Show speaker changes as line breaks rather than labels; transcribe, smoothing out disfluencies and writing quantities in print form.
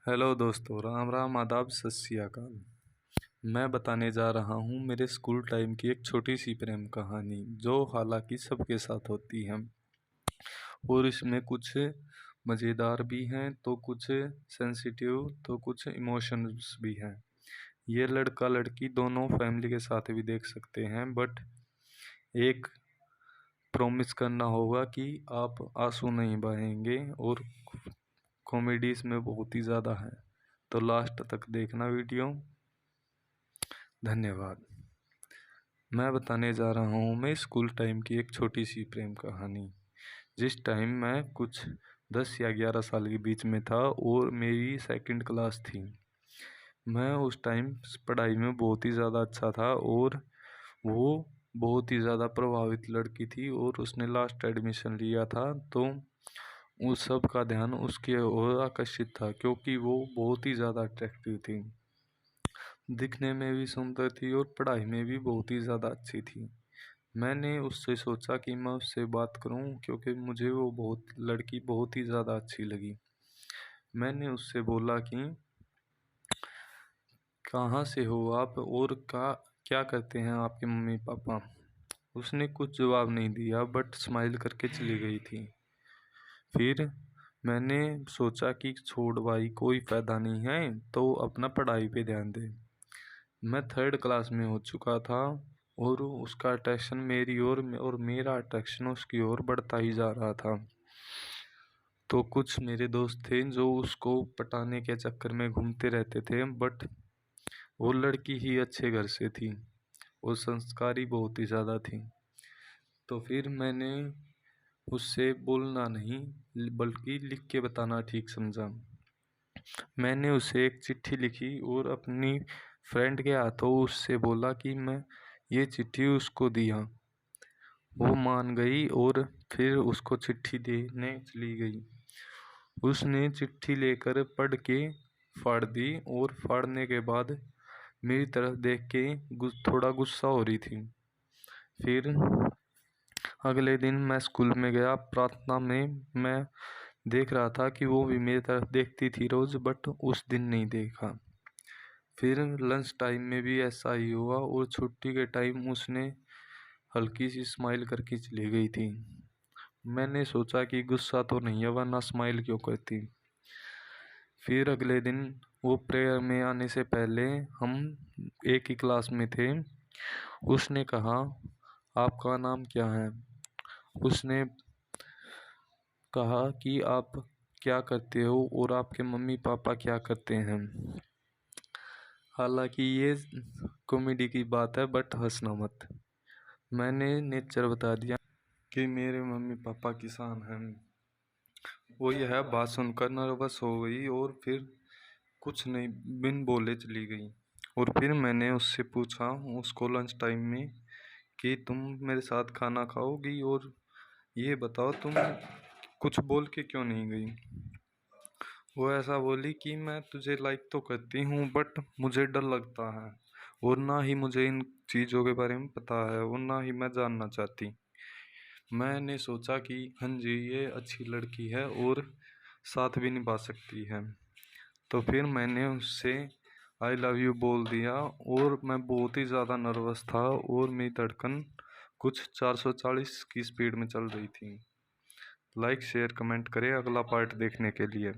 Hello दोस्तों, राम राम, आदाब, सत श्री अकाल। मैं बताने जा रहा हूँ मेरे स्कूल टाइम की एक छोटी सी प्रेम कहानी, जो हालांकि सबके साथ होती है। और इसमें कुछ मज़ेदार भी हैं तो कुछ सेंसिटिव तो कुछ इमोशंस भी हैं। ये लड़का लड़की दोनों फैमिली के साथ भी देख सकते हैं, बट एक प्रॉमिस करना होगा कि आप आंसू नहीं बहाएंगे। और कॉमेडी इसमें बहुत ही ज़्यादा है, तो लास्ट तक देखना वीडियो। धन्यवाद। मैं बताने जा रहा हूँ मैं स्कूल टाइम की एक छोटी सी प्रेम कहानी। जिस टाइम मैं कुछ 10 या 11 साल के बीच में था और मेरी सेकंड क्लास थी। मैं उस टाइम पढ़ाई में बहुत ही ज़्यादा अच्छा था और वो बहुत ही ज़्यादा प्रभावित लड़की थी और उसने लास्ट एडमिशन लिया था, तो उस सब का ध्यान उसके ओर आकर्षित था क्योंकि वो बहुत ही ज़्यादा अट्रैक्टिव थी। दिखने में भी सुंदर थी और पढ़ाई में भी बहुत ही ज़्यादा अच्छी थी। मैंने उससे सोचा कि मैं उससे बात करूं क्योंकि मुझे वो लड़की बहुत ही ज़्यादा अच्छी लगी। मैंने उससे बोला कि कहाँ से हो आप और क्या करते हैं आपके मम्मी पापा। उसने कुछ जवाब नहीं दिया बट स्माइल करके चली गई थी। फिर मैंने सोचा कि छोड़ भाई, कोई फ़ायदा नहीं है, तो अपना पढ़ाई पे ध्यान दे। मैं थर्ड क्लास में हो चुका था और उसका अट्रैक्शन मेरी ओर और मेरा अट्रैक्शन उसकी ओर बढ़ता ही जा रहा था। तो कुछ मेरे दोस्त थे जो उसको पटाने के चक्कर में घूमते रहते थे, बट वो लड़की ही अच्छे घर से थी और संस्कारी बहुत ही ज़्यादा थी। तो फिर मैंने उससे बोलना नहीं बल्कि लिख के बताना ठीक समझा। मैंने उसे एक चिट्ठी लिखी और अपनी फ्रेंड के हाथों उससे बोला कि मैं ये चिट्ठी उसको दिया। वो मान गई और फिर उसको चिट्ठी देने चली गई। उसने चिट्ठी लेकर पढ़ के फाड़ दी और फाड़ने के बाद मेरी तरफ देख के थोड़ा गुस्सा हो रही थी। फिर अगले दिन मैं स्कूल में गया। प्रार्थना में मैं देख रहा था कि वो भी मेरी तरफ देखती थी रोज़, बट उस दिन नहीं देखा। फिर लंच टाइम में भी ऐसा ही हुआ और छुट्टी के टाइम उसने हल्की सी स्माइल करके चली गई थी। मैंने सोचा कि गुस्सा तो नहीं है वरना स्माइल क्यों करती। फिर अगले दिन वो प्रेयर में आने से पहले हम एक ही क्लास में थे। उसने कहा, आपका नाम क्या है। उसने कहा कि आप क्या करते हो और आपके मम्मी पापा क्या करते हैं। हालांकि ये कॉमेडी की बात है बट हंसना मत। मैंने नेचर बता दिया कि मेरे मम्मी पापा किसान हैं। वो यह बात सुनकर नर्वस हो गई और फिर कुछ नहीं बिन बोले चली गई। और फिर मैंने उससे पूछा उसको लंच टाइम में कि तुम मेरे साथ खाना खाओगी और ये बताओ तुम कुछ बोल के क्यों नहीं गई। वो ऐसा बोली कि मैं तुझे लाइक तो करती हूँ बट मुझे डर लगता है और ना ही मुझे इन चीज़ों के बारे में पता है और ना ही मैं जानना चाहती। मैंने सोचा कि हाँ जी, ये अच्छी लड़की है और साथ भी निभा सकती है। तो फिर मैंने उससे आई लव यू बोल दिया और मैं बहुत ही ज़्यादा नर्वस था और मेरी धड़कन कुछ 440 की स्पीड में चल रही थी। लाइक शेयर कमेंट करें अगला पार्ट देखने के लिए।